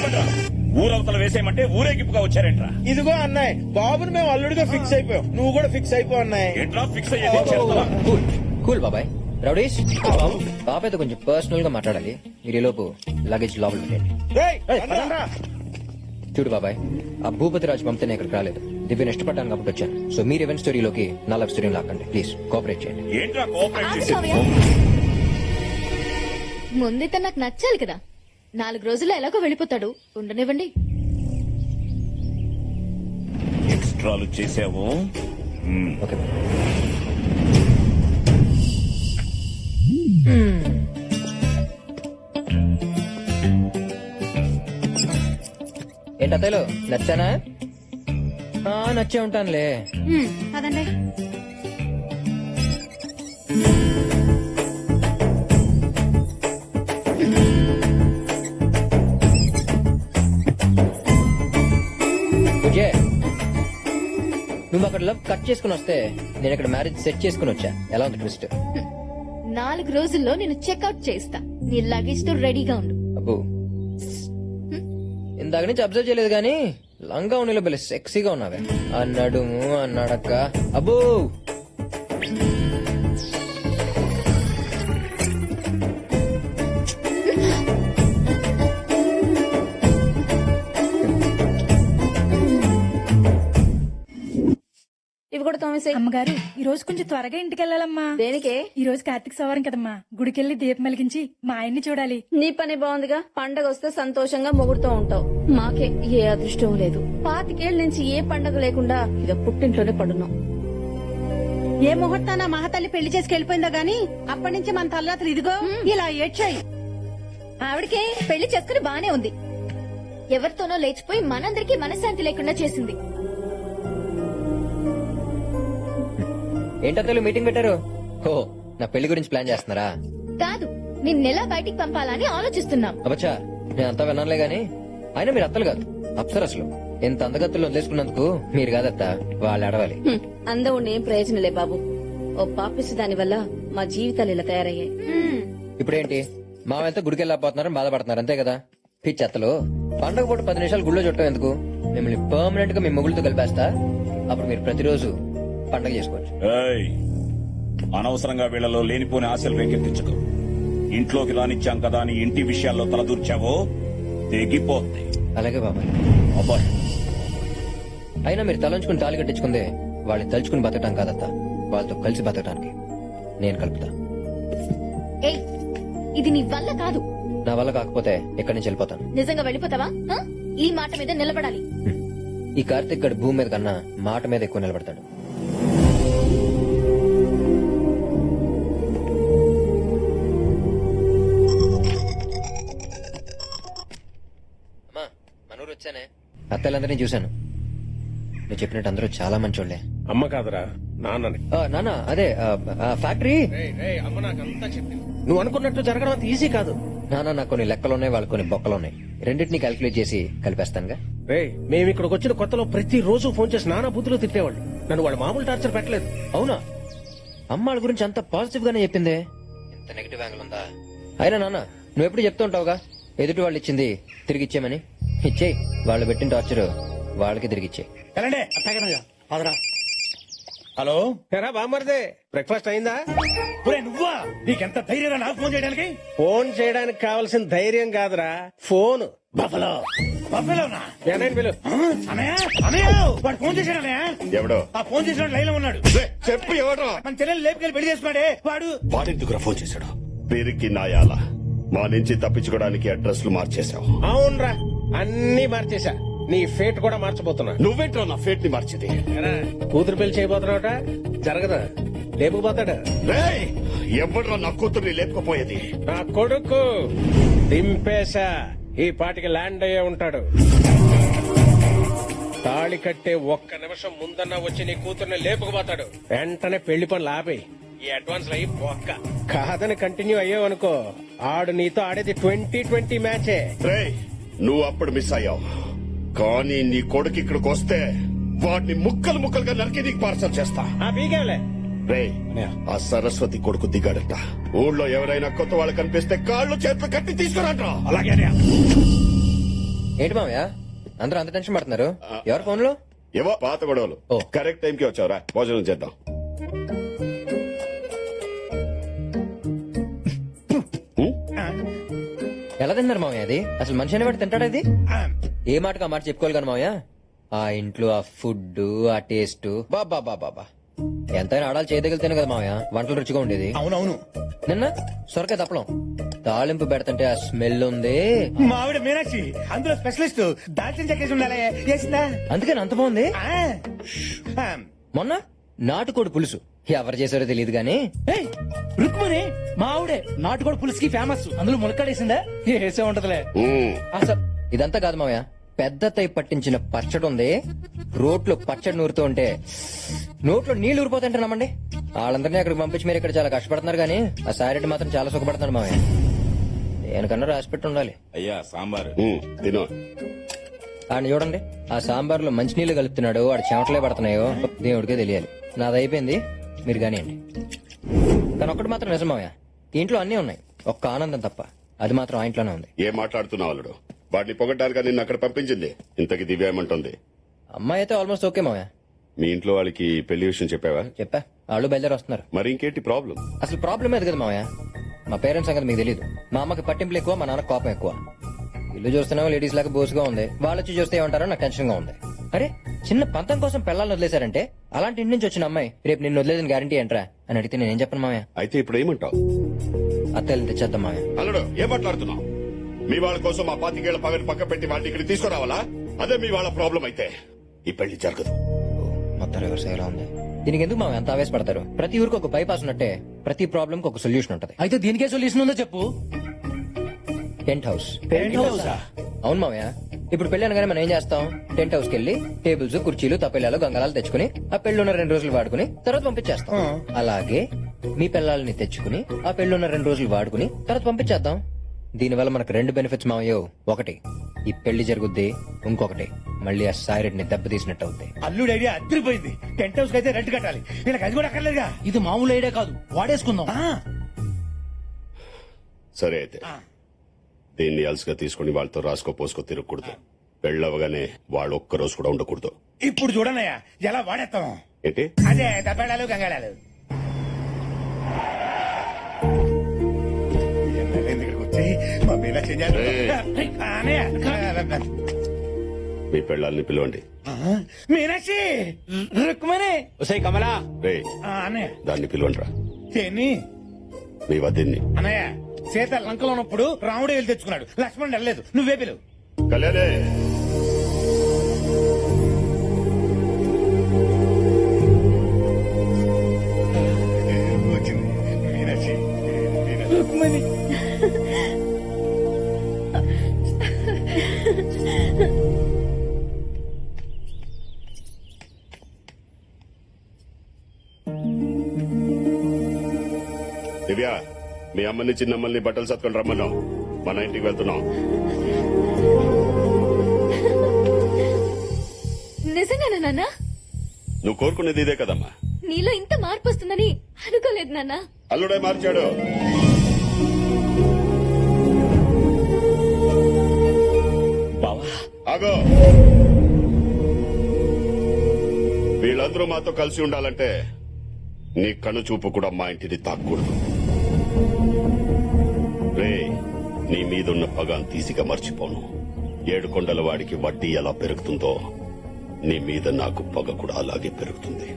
ఆపండ్రా. ఊరవతల వేసేయమంటే ఊరేగింపుగా వచ్చారేంట్రా? ఇదిగో అన్నయ్య, బాబుని మేము అల్లుడిగా ఫిక్స్ అయిపోయాం, నువ్వు కూడా ఫిక్స్ అయిపో అన్నయ్య. ఏంట్రా ఫిక్స్ అయ్యేది? చేస్తావా? కూల్ బాబాయ్. రౌడీష్ బాబాయ్తో కొంచెం పర్సనల్ గా మాట్లాడాలి. మీరు లోపు లగేజ్ లోపల పెట్టండి. రేయ్, పదండ్రా. చూడు బాబాయ్, ఆ భూపతి రాజు పంపితే ఇక్కడికి రాలేదు. దివ్యను ఇష్టపడ్డాను కాబట్టి వచ్చాను. సో మీరు ఈవెంట్ స్టోరీలోకి నా లవ్ స్టోరీని లాక్కండి ప్లీజ్. కోఆపరేట్ చేయండి. ఏంట్రా కోఆపరేట్ చేసేది? ముందైతే నాకు నచ్చాలి కదా. 4 రోజుల్లో ఎలాగో వెళ్ళిపోతాడు, ఉండనివ్వండి. ఎక్స్ట్రాలు చేసావు. ఓకే ఏంటి అత్తయ్యలో నచ్చానా? నచ్చే ఉంటానులే. అదండి. నువ్వు అక్కడ లవ్ కట్ చేసుకుని వస్తే నేను ఇక్కడ మ్యారేజ్ సెట్ చేసుకుని వచ్చా. ఎలా ఉంది ట్విస్ట్? 4 రోజుల్లో నేను చెక్అవుట్ చేస్తా. నీ లగేజ్ తో రెడీగా ఉండు. అబ్బో, ఇందాక నుంచి అబ్జర్వ్ చేయలేదు గానీ లంగా ఉండిలో బెల్ల సెక్సీగా ఉన్నావే. అన్నాడు అన్నాడక్క. అబ్బో ఇవి కూడా తోమేసే. అమ్మగారు, ఈ రోజు కొంచెం త్వరగా ఇంటికి వెళ్ళాలమ్మా. దేనికే? ఈ రోజు కార్తీక సవారం కదమ్మా, గుడికెళ్లి దీపం వెలిగించి మా ఆయన్ని చూడాలి. నీ పని బాగుందిగా. పండగ వస్తే సంతోషంగా మొగుడుతూ ఉంటావు. మాకే ఏ అదృష్టం లేదు. 25 ఏళ్ల నుంచి ఏ పండగ లేకుండా ఇదో పుట్టింట్లోనే పడున్నాం. ఏ ముహూర్తాన మహాతల్లి పెళ్లి చేసుకెళ్లిపోయిందో గాని అప్పటి నుంచి మన తల్లాతలు ఇదిగో ఇలా ఏడ్చాయి. ఆవిడకే పెళ్లి చేసుకుని బానే ఉంది. ఎవరితోనో లేచిపోయి మనందరికీ మనశ్శాంతి లేకుండా చేసింది. ఏంటో మీటింగ్ పెట్టారు? ఓ, నా పెళ్లి గురించి ప్లాన్ చేస్తున్నారా? కాదు, నిన్నెలా బయటికి పంపాలని ఆలోచిస్తున్నాం. అబ్బచ్చా, నేను అంతా విన్నానులే గానీ అయినా మీరు అత్తలు కాదు, అప్సరసలు. ఎంత అందగత్తులు వదిలేసుకున్నందుకు మీరు కాదత్త, వాళ్ళు అడవాలి. అందం ఉండి ఏం ప్రయోజనలే బాబు. ఓ పాపిస్తు దాని వల్ల మా జీవితాలు ఇలా తయారయ్యాయి. ఇప్పుడేంటి మా వెళ్తే గుడికి వెళ్ళకపోతున్నారని బాధపడుతున్నారు అంతే కదా? పిచ్చత్తలు, పండగ పూట 10 నిమిషాలు గుళ్ళో చుట్టం ఎందుకు? మిమ్మల్ని పర్మనెంట్ గా మీ మొగుళ్ళతో కలిపేస్తా. అప్పుడు మీరు ప్రతిరోజు పండగ చేసుకోవచ్చు. ఏయ్, అనవసరంగా వీళ్ళలో లేనిపోని ఆశలు రేకెత్తించకు. ఇంట్లోకి రానిచ్చాం కదా అని ఇంటి విషయాల్లో తలదూర్చావో తెగిపోద్ది. అలాగే బాబాయ్. అబ్బాయి, అయినా మీరు తలంచుకుని తాళి కట్టించుకుందే వాళ్ళని తలుచుకుని బతకటం కాదత్త, వాళ్ళతో కలిసి బతకటానికి నేను కలుపుతా. ఏయ్, ఇది నీ వల్ల కాదు. నా వల్ల కాకపోతే ఎక్కడి నుంచి వెళ్ళిపోతాను. నిజంగా వెళ్ళిపోతావా? ఈ మాట మీద నిలబడాలి. ఈ కార్తిక్ గడు భూమి మీద కన్నా మాట మీద ఎక్కువ నిలబడతాడు. మనూరు వచ్చానే, అత్తలందరినీ చూశాను. నువ్వు చెప్పినట్టు అందరూ చాలా మంచోళ్లే. అమ్మ కాదురా, నాన్నని. నాన్న అదే ఫ్యాక్టరీ. అమ్మ నాకంతా చెప్పింది. నువ్వు అనుకున్నట్టు జరగడం అంత ఈజీ కాదు నాన్న. నాకు కొన్ని లెక్కలున్నాయి, వాళ్ళకి కొన్ని బొక్కలున్నాయి. రెండింటినీ క్యాల్కులేట్ చేసి కలిపేస్తానుగా. రే, మేము ఇక్కడికి వచ్చిన కొత్తలో ప్రతి రోజు ఫోన్ చేసి నానా బుద్ధులు తిట్టేవాళ్ళు. నన్ను వాళ్ళు మామూలు టార్చర్ పెట్టలేదు. అవునా? అమ్మాళ్ళ గురించి అంత పాజిటివ్ గానే చెప్పిందే. ఇంత నెగిటివ్ యాంగిల్ ఉందా? అయినా నాన్న, నువ్వు ఎప్పుడు చెప్తూ ఉంటావుగా ఎదుటి వాళ్ళు ఇచ్చింది తిరిగి ఇచ్చేయమని. ఇచ్చేయి, వాళ్ళు పెట్టిన టార్చర్ వాళ్ళకి తిరిగిచ్చేయి. హలో, ఎరా బామ్మర్దే, బ్రేక్ఫాస్ట్ అయిందా? నువ్వా? నీకెంత ధైర్యం నాకు ఫోన్ చేయడానికి? ఫోన్ చేయడానికి కావాల్సిన ధైర్యం కాదురా, ఫోన్. బఫలో బఫలోనా? వాడు ఫోన్ చేశాడనయా? ఎవడో? ఆ ఫోన్ చేసిన లైన్ లో ఉన్నాడు. చెప్పు ఎవడో? మన చెల్లెలు లేపుకెళ్ళి పెళ్లి చేసుకున్నాడే వాడు. వాడెందుకురా ఫోన్ చేశాడు? పేరుకి నాయాల మా నుంచి తప్పించుకోవడానికి అడ్రస్లు మార్చేశావు. అవునరా, అన్ని మార్చేశా. నీ ఫేట్ కూడా మార్చబోతున్నా. నువ్వేంట్రా నా ఫేట్ ని మార్చేది? కూతురు పెళ్లి చేయబోతున్నావుట, జరగదా? లేపుకుపోతాడు. ఎవడ్రా నా కూతుర్ని లేపుకుపోయేది? నా కొడుకు దింపేశా. ఈ పాటికి ల్యాండ్ అయ్యే ఉంటాడు. తాళి కట్టే 1 నిమిషం ముందన్నా వచ్చి నీ కూతుర్ని లేపుకుపోతాడు. వెంటనే పెళ్లి పనులు ఆపేయి. ఈ అడ్వాన్స్ అయ్యి పోక్క. కాదని కంటిన్యూ అయ్యావనుకో, ఆడు నీతో ఆడేది 2020 మ్యాచే. నువ్వు అప్పుడు మిస్ అయ్యావు, కానీ నీ కొడుకు ఇక్కడికి వస్తే వాడిని ముక్కలు ముక్కలుగా నరికి నీకు పార్సల్ చేస్తా. బీగేవలే రే, ఆ సరస్వతి కొడుకు దిగాడట. ఊళ్ళో ఎవరైనా కొత్త వాళ్ళు కనిపిస్తే కాళ్ళు చేతులు కట్టి తీసుకురాట్రా. అలాగే ఏంటి మామయ్య అందరూ అంత టెన్షన్ పడుతున్నారు ఎవరు ఫోన్ లో ఏవో పాత గొడవలు. ఓ. కరెక్ట్ టైంకి వచ్చావురా, భోజనం చేద్దాం. ఎలా తిన్నారు మామయ్య అది అసలు మనిషి అనేవాడు తింటాడా ఇది ఏ మాటకు ఆ మాట చెప్పుకోవాలి కానీ మామయ్య ఆ ఇంట్లో ఆ ఫుడ్ ఆ టేస్ట్ బాబా బాబా ఎంతైనా ఆడాలి చేయదగిలితేనే కదా మామయ్య వంటలు రుచిగా ఉండేది అవునవును. నిన్న సొరకాయ తప్పలం తాలింపు పెడతంటే ఆ స్మెల్ ఉంది మా ఆవిడ మీనాక్షి అందులో స్పెషలిస్ట్ దాల్చిన చెక్కేసి ఉండాలి చేసిందా? అందుకని అంత బాగుంది ఆ. ఆ. మొన్న నాటుకోడి పులుసు ఎవరు చేశారో తెలియదు గానీ రుక్మణి మా ఆవిడే నాటుకోడి పులుసుకి ఫేమస్. అందులో ములక్కాడేసిందా? వేసే ఉంటదిలే. అసలు ఇదంతా కాదు మామయ్య పెద్ద తై పట్టించిన పచ్చడి ఉంది రోట్లో పచ్చడి నూరుతూ ఉంటే నోట్లో నీళ్లు ఊరిపోతుంటే నమ్మండి వాళ్ళందరినీ అక్కడికి పంపించి మీరు ఇక్కడ చాలా కష్టపడుతున్నారు కానీ ఆ సారెడ్డి మాత్రం చాలా సుఖపడుతున్నాడు మామయ్య దేనికన్నా రాసి పెట్టి ఉండాలి అయ్యా సాంబార్. తిను. ఆయన చూడండి ఆ సాంబార్లో మంచినీళ్లు కలుపుతున్నాడు వాడు చెమటలే పడుతున్నాయో దేవుడికే తెలియాలి నాది అయిపోయింది మీరు కానివ్వండి కానీ ఒక్కటి మాత్రం నిజం మామయ్య ఈ ఇంట్లో అన్నీ ఉన్నాయి ఒక్క ఆనందం తప్ప అది మాత్రం ఆ ఇంట్లోనే ఉంది ఏం మాట్లాడుతున్నావు అల్లుడు? వాడిని పొగడ్డానికి నిన్ను అక్కడ పంపించింది. ఇంతకి దివ్య ఏమంటుంది? అమ్మాయి అయితే ఆల్మోస్ట్ ఓకే మామయ్య మీ ఇంట్లో వాళ్ళకి పెళ్లి విషయం చెప్పావా? చెప్పా వాళ్ళు బయలుదేరి వస్తున్నారు మరి ఇంకేంటి ప్రాబ్లం? అసలు ప్రాబ్లం ఏది కదా మామయ్య మా పేరెంట్స్ సంగతి మీకు తెలియదు మా అమ్మకి పట్టింపులు ఎక్కువ మా నాన్న కోపం ఎక్కువ ఇల్లు చూస్తున్నావు లేడీస్ లాగా బోసుగా ఉంది వాళ్ళు వచ్చి చూస్తే ఏమంటారో నాకు టెన్షన్ గా ఉంది అరే చిన్న పంతం కోసం పిల్లల్ని వదిలేశారంటే అలాంటి ఇంటి నుంచి వచ్చిన అమ్మాయి రేపు నిన్ను వదిలేదని గ్యారంటీ ఏంట్రా అని అడిగితే నేనేం చెప్పను మామయ్య అయితే ఇప్పుడు ఏమంటావు? అత్తల్ని తెచ్చేద్దాం మామయ్య అల్లుడు ఏం మాట్లాడుతున్నావు? మీ వాళ్ళ కోసం మా 25 ఏళ్ల పగని పక్క పెట్టి వాళ్ళని ఇక్కడ తీసుకురావాలా? అదే మీ వాళ్ళ ప్రాబ్లం అయితే ఈ పెళ్లి జరగదు. మొత్తం రివర్స్ అయ్యేలా ఉంది దీనికి ఎందుకు మామయ్య అంత ఆవేశపడతారు ప్రతి ఊరికి ఒక బైపాస్ ఉన్నట్టే ప్రతి ప్రాబ్లం కి ఒక సొల్యూషన్ ఉంటది అయితే దీనికే సొల్యూషన్ ఉందో చెప్పు. టెంట్ హౌస్ అవును మామయ్య ఇప్పుడు పెళ్లి అనగానే మనం ఏం చేస్తాం టెంట్ హౌస్ కి వెళ్ళి టేబుల్స్ కుర్చీలు తప్పెళ్ళాలు గంగళాలు తెచ్చుకుని ఆ పెళ్లి ఉన్న 2 రోజులు వాడుకుని తర్వాత పంపించేస్తాం అలాగే మీ పిల్లల్ని తెచ్చుకుని ఆ పెళ్లి ఉన్న 2 రోజులు వాడుకుని తర్వాత పంపించేద్దాం దీనివల్ల మనకు 2 బెనిఫిట్స్ మామయ్యో ఒకటి ఈ పెళ్లి జరుగుద్ది ఇంకొకటి మళ్ళీ ఆ సాయిరెడ్డిని దెబ్బతీసినట్టు అవుతాయి అల్లుడు ఐడియా అద్దరిపోయింది. టెంట్ హౌస్ అయితే రెంట్ కట్టాలి. వీళ్ళకి అది కూడా అక్కర్లేదుగా. ఇది మామూలు ఐడియా కాదు, వాడేసుకుందాం. సరే అయితే దీన్ని అలసిగా తీసుకుని వాళ్ళతో రాసుకో పోసుకో తిరగకూడదు. పెళ్ళవగానే వాళ్ళు ఒక్క రోజు కూడా ఉండకూడదు. ఇప్పుడు చూడనయ్యా ఎలా వాడేస్తాం. ఏంటి? అదే దబ్బేళాలు గంగాళాలు. ఇక్కడికి వచ్చి మా మీనాక్షి ఏం చేయాలి? అన్నయ్య, మీ పెళ్ళాలని పిలవండి. మీనాక్షి రుక్మణి ఒసై కమలా రే అన్నయ్య దాన్ని పిలవండి రా. ఏంటి మీ వదిన్ని. అన్నయ్య సీత లంకలో ఉన్నప్పుడు రాముడే వెళ్ళి తెచ్చుకున్నాడు, లక్ష్మణుడు వెళ్ళలేదు. నువ్వే పిలువు. కళ్యాణే వచ్చింది మీనాక్షి. రుక్మణి దివ్య మీ అమ్మని చిన్నమ్మల్ని బట్టలు సత్కొని రమ్మన్నాం. మన ఇంటికి వెళ్తున్నాం. నిజంగానా నాన్న నువ్వు కోరుకునేది ఇదే కదమ్మా. నీలో ఇంత మార్పు వస్తుందని అనుకోలేదు నాన్న అల్లుడే మార్చాడు. బావా ఆగో వీళ్ళందరూ మాతో కలిసి ఉండాలంటే నీ కను చూపు కూడా మా ఇంటిని తాక్కూడదు. రే నీ మీదున్న పగాన్ తీసిగా మర్చిపోను. 7 కొండల వాడికి వడ్డీ ఎలా పెరుగుతుందో నీ మీద నాకు పగ కూడా అలాగే పెరుగుతుంది.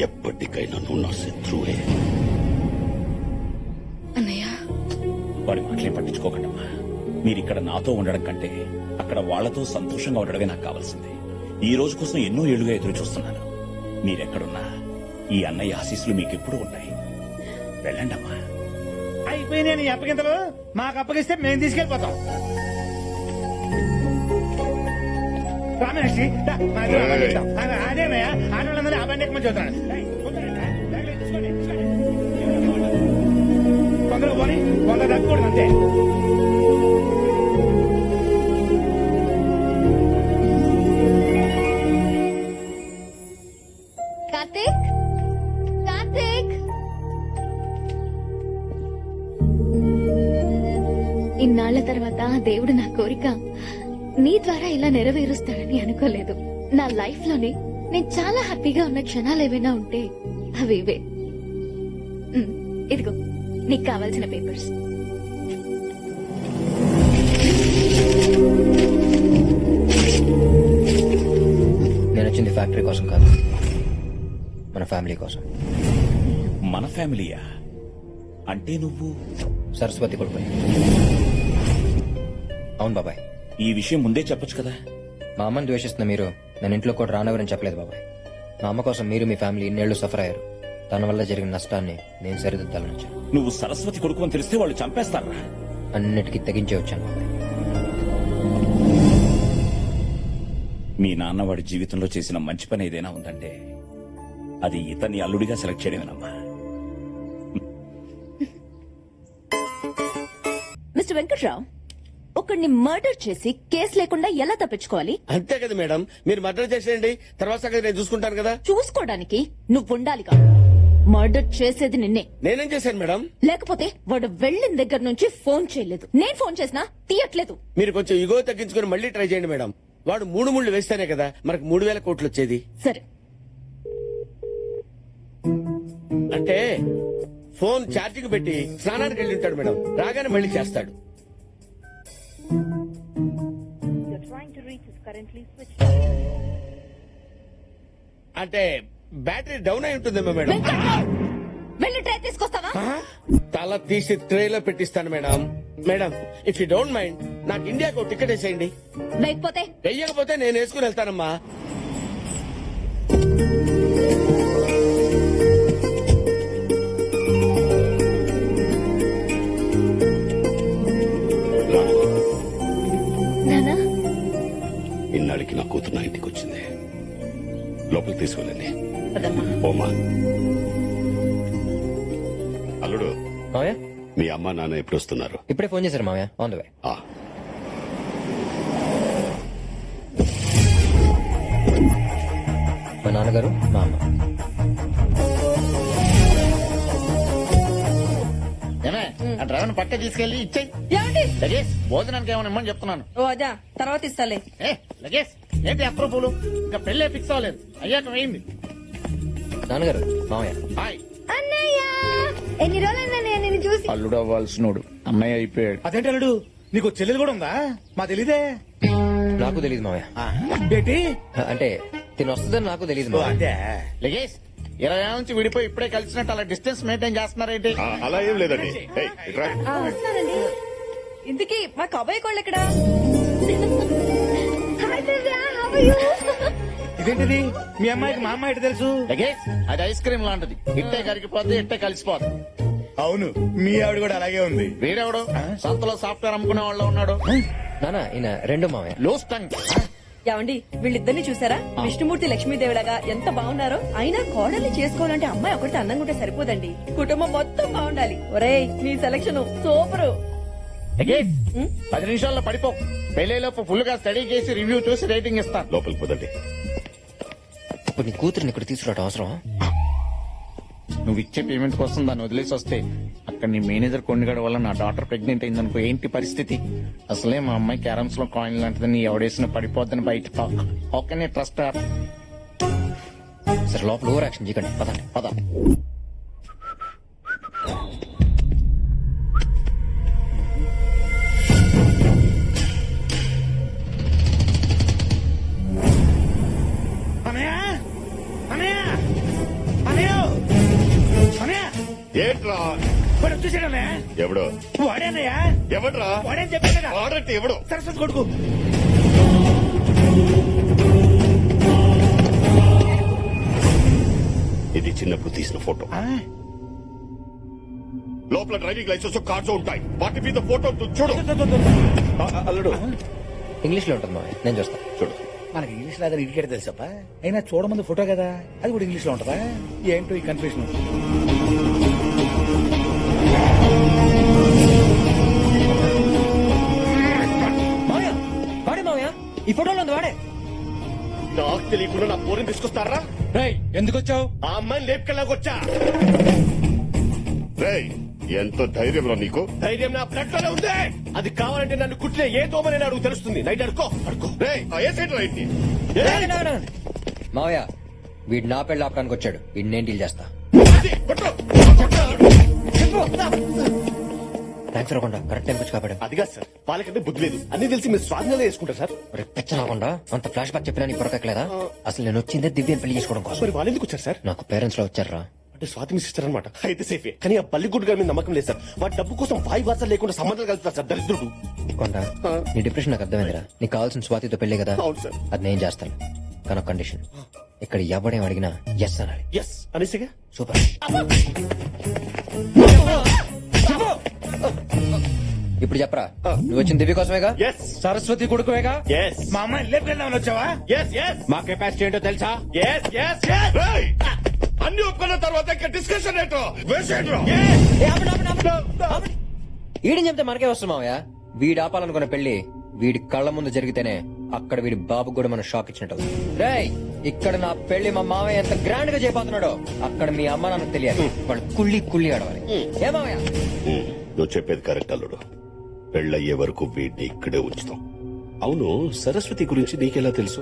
ఎప్పటికైనా నువ్వు నా శత్రువే. అన్నయ్య వాడి మాటలే పట్టించుకోకండమ్మా. మీరిక్కడ నాతో ఉండడం కంటే అక్కడ వాళ్లతో సంతోషంగా ఉండడమే నాకు కావాల్సింది. ఈ రోజు కోసం ఎన్నో ఏళ్లుగా ఎదురు చూస్తున్నాను. మీరెక్కడున్నా ఈ అన్నయ్య ఆశీస్సులు మీకెప్పుడు ఉంటాయి. వెళ్ళండమ్మా. అయిపోయినాయి నీ అప్పగింతలు. మాకు అప్పగిస్తే మేము తీసుకెళ్లిపోతాం. రామేషి అదేనయ్యా ఆడవాళ్ళందరూ ఆ బండి ఎక్కువ చూస్తున్నాడు. కొందరు పోనీ కొందరు తగ్గకూడదు అంతే. కార్తీక్ కార్తీక్ ఇన్నాళ్ల తర్వాత దేవుడు నా కోరిక నీ ద్వారా ఇలా నెరవేరుస్తాడని అనుకోలేదు. నా లైఫ్ లోనే నేను చాలా హ్యాపీగా ఉన్న క్షణాలు ఏవైనా ఉంటే అవి ఇవే. ఇదిగో నీకు కావాల్సిన పేపర్స్. నేను వచ్చింది ఫ్యాక్టరీ కోసం కాదు, మన ఫ్యామిలీ కోసం. మన ఫ్యామిలీయా? అంటే నువ్వు సరస్వతి కొడుకు. అవును బాబాయ్. ఈ విషయం ముందే చెప్పొచ్చు కదా. మా అమ్మని ద్వేషిస్తున్న మీరు నన్ను ఇంట్లో కూడా రానవరని చెప్పలేదు బాబాయ్. మా అమ్మ కోసం మీరు మీ ఫ్యామిలీ ఇన్నేళ్లు సఫర్ అయ్యారు. తన వల్ల జరిగిన నష్టాన్ని నేను సరిదిద్దాలని వచ్చాను. నువ్వు సరస్వతి కొడుకు అని తెలిస్తే వాళ్ళు చంపేస్తారా? అన్నిటికీ తెగించే వచ్చాను బాబాయ్. మీ నాన్న వాడి జీవితంలో చేసిన మంచి పని ఏదైనా ఉందంటే అది ఇతన్ని అల్లుడిగా సెలెక్ట్ చేయడమేనమ్మా. మిస్టర్ వెంకట్రావు, ఒకడిని మర్డర్ చేసి కేసు లేకుండా ఎలా తప్పించుకోవాలి? అంతే కదా మేడం, మీరు మర్డర్ చేసేయండి, తర్వాత సంగతి నేను చూసుకుంటాను కదా. చూసుకోవడానికి నువ్వు ఉండాలిగా. మర్డర్ చేసేది నిన్నే. నేనేం చేశాను మేడం? లేకపోతే వాడు వెళ్ళిన దగ్గర నుంచి ఫోన్ చేయలేదు. నేను ఫోన్ చేసినా తీయట్లేదు. మీరు కొంచెం ఇగో తగ్గించుకుని మళ్ళీ ట్రై చేయండి మేడం. వాడు 3 ముళ్ళు వేస్తేనే కదా మనకు 3,000 కోట్లు వచ్చేది. సరే, అంటే ఫోన్ ఛార్జింగ్ పెట్టి స్నానానికి వెళ్ళి ఉంటాడు మేడం, రాగానే మళ్ళీ చేస్తాడు. అంటే బ్యాటరీ డౌన్ అయి ఉంటుందేమో మేడం. వెంకట్రావు, వెళ్ళి ట్రై తీసుకొస్తావా? తల తీసి ట్రేలో పెట్టిస్తాను madam. Madam, if you don't mind నాకు ఇండియాకు టికెట్ వేసేయండి. లేకపోతే వెయ్యకపోతే నేను వేసుకుని వెళ్తానమ్మా. నానా, ఇన్నాళ్ళకి నా కూతురు నా ఇంటికి వచ్చింది. లోపలికి తీసుకెళ్ళండి. పదమ్మా. ఓమా, అల్లుడు, మావయ్య మీ అమ్మ నాన్న ఎప్పుడు వస్తున్నారు? ఇప్పుడే ఫోన్ చేశారు మావయ్య, ఆన్ ద వే. ఆ, మా నాన్నగారు, మా అమ్మ. ఏమే ఆ డ్రైవర్ పక్క తీసుకెళ్లి ఇచ్చేయి. ఏమండి? లగేజ్ భోజనానికి ఏమైనా ఇమ్మని చెప్తున్నాను. ఓ అదా, తర్వాత ఇస్తాలే. ఏ లగేజ్ ఏంటి అప్రూపులు? ఇంకా పెళ్ళే ఫిక్స్ అవ్వలేదు, అయ్యాక వేయింది. నాన్నగారు, మావయ్య. హాయ్. అన్నయ్య, ఎన్ని రోజులైనా నేను చూసి. అల్లుడు అవ్వాల్సినోడు అన్నయ్య అయిపోయాడు. అదేంటి అల్లుడు, నీకు చెల్లెలు కూడా ఉందా? మా తెలీదే. నాకు తెలియదు మావయ్య. ఏంటి? అంటే తిని వస్తుందని నాకు తెలియదు ఓ, మావయ్య. అదే. లగేజ్ 20 ఏళ్ళ నుంచి విడిపోయి ఇప్పుడే కలిసినట్టు అలా డిస్టెన్స్ మెయింటైన్ చేస్తున్నారేంటి? ఆ, అలా ఏం లేదండి. ఏయ్, ఇట్రా. ఇంతకీ మా కబాయి కోళ్ళు ఎక్కడా? Hi Divya, how are you? ఇదేంటిది? మీ అమ్మాయికి మా అమ్మాయి ఎటు తెలుసు? లగేజ్ అది ఐస్ క్రీమ్ లాంటిది, ఇట్టే కరిగిపోద్ది, ఇట్టే కలిసిపోద్ది. అవును, మీ ఆవిడ కూడా అలాగే ఉంది. వీడెవడు సంతలో సాఫ్ట్వేర్ అమ్ముకునే వాళ్ళు ఉన్నాడు. నాన్న, ఈయన రెండు మావయ్య. Loose tongue. ఏమండి, వీళ్ళిద్దరిని చూసారా? విష్ణుమూర్తి లక్ష్మీదేవిలాగా ఎంత బాగున్నారో. అయినా కోడల్ని చేసుకోవాలంటే అమ్మాయి ఒకటి అందంగా ఉంటే సరిపోదండి, కుటుంబం మొత్తం బాగుండాలి. ఒరేయ్, నీ సెలక్షన్ సూపరు. లగేజ్ 10 నిమిషాల్లో పడిపో. పెళ్లిలోపు ఫుల్ గా స్టడీ చేసి రివ్యూ చూసి రేటింగ్ ఇస్తాను. లోపలికి పోదండి. ఇప్పుడు నీ కూతురిని ఇక్కడ తీసుకురావడం అవసరం? నువ్వు ఇచ్చే పేమెంట్ కోసం దాన్ని వదిలేసి వస్తే అక్కడ నీ మేనేజర్ కొండగడ వల్ల నా డాటర్ ప్రెగ్నెంట్ అయిందనుకో, ఏంటి పరిస్థితి? అసలే మా అమ్మాయి క్యారమ్స్ లో కాయిన్ లాంటిది, నీ ఎవడేసిన పడిపోద్దని బయట talk. How can I trust her? సరే, లోపల ఓవర్ యాక్షన్ చేయకండి, పదండి. పద. అనయ్య, అనయ్య, అనయ్య, అనయ్య, ఏంట్రా? వాడు వచ్చేసాడన్నయ్య. ఎవడో? వాడేనయ్యా. ఎవడ్రా? వాడేం చెప్పా కదా. ఆడంటే ఎవడో? సరస్వతి కొడుకు. ఇది చిన్నప్పుడు తీసిన ఫోటో. ఆ, లోపల డ్రైవింగ్ లైసెన్స్ కార్డ్స్ ఉంటాయి, వాటి మీద ఫోటో చూడు. అల్లుడు, ఇంగ్లీష్ లో ఉంటుంది మావయ్య, నేను చూస్తాను. చూడు. మనకి ఇంగ్లీష్ రాదని ఇడికేట తెలుసప్ప. అయినా చూడమంది ఫోటో కదా, అది కూడా ఇంగ్లీష్ లో ఉంటదా? ఏంటో ఈ కన్ఫ్యూషన్. మావయ్య, వాడే మావయ్య, ఈ ఫోటోలో ఉంది వాడే. నాకు తెలియకుండా నా పోరిని తీసుకొస్తారా? ఎందుకు వచ్చావు? ఆ అమ్మాయిని లేపుకెళ్ళాకొచ్చా. రేయ్, ఎంత ధైర్యం రా నీకు? ధైర్యం నా బ్లడ్ లోనే ఉంది. అది కావాలంటే నన్ను కుట్టిన ఏ దోమని నాకు తెలుస్తుంది. నైట్ అడుకో రేయ్, ఆ ఏ సైడ్ రా ఇంటి? మావయ్య వీడు నా పెళ్లి ఆపడానికి వచ్చాడు. వీడిని నేను డీల్ చేస్తా. థ్యాంక్స్ రాకుండా కరెక్ట్ టైం వచ్చి కాపాడు. అది కాదు సార్, వాళ్ళకంటే బుద్ధి లేదు. అన్ని తెలిసి మీరు స్వాధీనంలో వేసుకుంటారు సార్. రాకుండా అంత ఫ్లాష్ బ్యాక్ చెప్పినా నీకు పొరకట్లేదా? అసలు నేను వచ్చిందే దివ్యని పెళ్లి చేసుకోవడం కోసం. మరి వాళ్ళు ఎందుకు వచ్చారు సార్? నాకు పేరెంట్స్ లో వచ్చారా? అంటే స్వాతి మీ సిస్టర్ అనమాట. అయితే సేఫే. కానీ ఆ బల్లిగుడ్డు గారి మీద నమ్మకం లేదు సార్. వాడి డబ్బు కోసం వాయి వార్తలు లేకుండా సంబంధాలు కలుపుతారు సార్ దరిద్రుడు. కొండ నీ డిప్రెషన్ నాకు అర్థమైందిరా. నీకు కావాల్సిన స్వాతితో పెళ్లి కదా. అవును సార్. అది నేను చేస్తాను కానీ కండిషన్. ఇక్కడ ఎవడేం అడిగినా ఎస్ అనాలి. ఎస్ అనేసిగా. సూపర్. ఇప్పుడు చెప్పరా, నువ్వు వచ్చిన దివ్య కోసమేగా? ఎస్ సరస్వతి కొడుకువేగా? ఎస్. మా అమ్మాయి లేపుకెళ్దామని వచ్చావా? Yes yes. మా కెపాసిటీ ఏంటో తెలుసా? Yes yes yes. రేయ్, అన్ని ఒప్పుకున్న తర్వాత ఇంకా డిస్కషన్ ఏంటో వేసేయండిరా. వీడిని చెప్తే మనకే వస్తుంది మావయ్య. వీడు ఆపాలనుకున్న పెళ్లి వీడి కళ్ళ ముందు జరిగితేనే అక్కడ వీడి బాబు కూడా మనం షాక్ ఇచ్చినట్టు. రేయ్, ఇక్కడ నా పెళ్లి మా మావయ్య ఎంత గ్రాండ్ గా చేయబోతున్నాడో అక్కడ మీ అమ్మ నాన్నకు తెలియాలి. వాళ్ళు కుళ్ళి కుళ్ళి ఆడవాలి. ఏ మావయ్య? నువ్వు చెప్పేది కరెక్ట్ అల్లుడు. పెళ్ళయ్యే వరకు వీడిని ఇక్కడే ఉంచుతాం. అవును, సరస్వతి గురించి నీకెలా తెలుసు?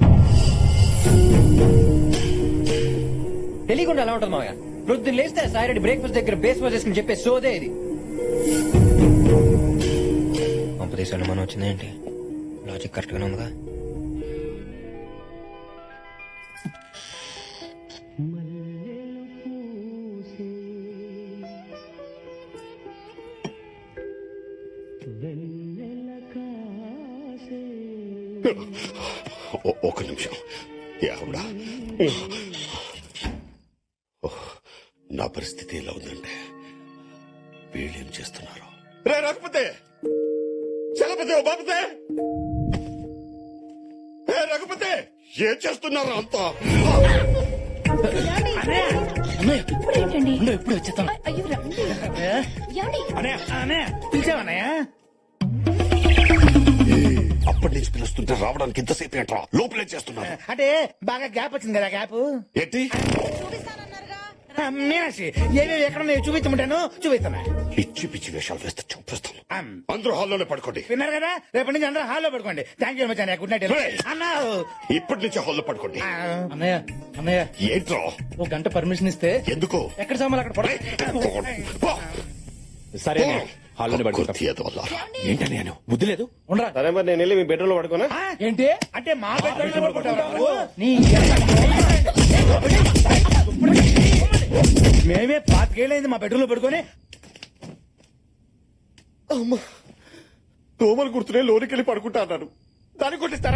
తెలియకుండా ఎలా ఉంటుంది మావయ్య? ప్రొద్దున లేస్తే సాయిరెడ్డి బ్రేక్ఫాస్ట్ దగ్గర బేస్ వాజ్ చేసుకుని చెప్పే సోదే ఇది. పంపదేశాలు మనం వచ్చిందేంటి? లాజిక్ కరెక్ట్ గానే ఉందిగా. ఒక నిమిషం. యావుడా, నా పరిస్థితి ఎలా ఉందంటే వీళ్ళేం చేస్తున్నారు? రే రఘుపతి, చలపతి, ఓ బాపతే, రఘుపతి, ఏం చేస్తున్నారు అంతా? ఇప్పుడు ఏంటండి? ఇప్పుడు వచ్చేస్తాం. అయ్యో రండి. ఏమండి? పిలిచావన్నయ్యా? అప్పటి నుంచి పిలుస్తుంటే రావడానికి ఇంతసేపు ఏంట్రా? లోపలే చేస్తున్నారు. అంటే బాగా గ్యాప్ వచ్చింది కదా. గ్యాప్ ఏంటి? మీనాక్షి, ఏమేమి ఎక్కడ చూపించమంటాను చూపిస్తాను. పిచ్చి పిచ్చి వేషాలు వేస్తే చూపిస్తాను. అందరూ హాల్లోనే పడుకోండి. విన్నారు కదా, రేపటి నుంచి అందరూ హాల్లో పడుకోండి. థ్యాంక్ యూ మచ్ అన్నయ్య. గుడ్ నైట్ అన్నా. ఇప్పటి నుంచి హాల్లో పడుకోండి. అన్నయ్య అన్నయ్య, ఏంట్రా? ఒక గంట పర్మిషన్ ఇస్తే ఎందుకు? ఎక్కడ సామాన్లు అక్కడ పడ. సరే హాల్లోనే పడుకుంటాం. ఏంటని నేను బుద్ధి లేదు. ఉండరా? సరే మరి నేను వెళ్ళి మీ బెడ్రూమ్ లో పడుకోనా? ఏంటి అంటే మా బెడ్రూమ్ లో పడుకుంటావు? మేమే 5 ఏళ్ళైంది మా బెడ్రూమ్ లో పడుకొని. దోమలు గుర్తునే లోనికి వెళ్ళి పడుకుంటా అన్నాడు. దాన్ని కొట్టిస్తారా?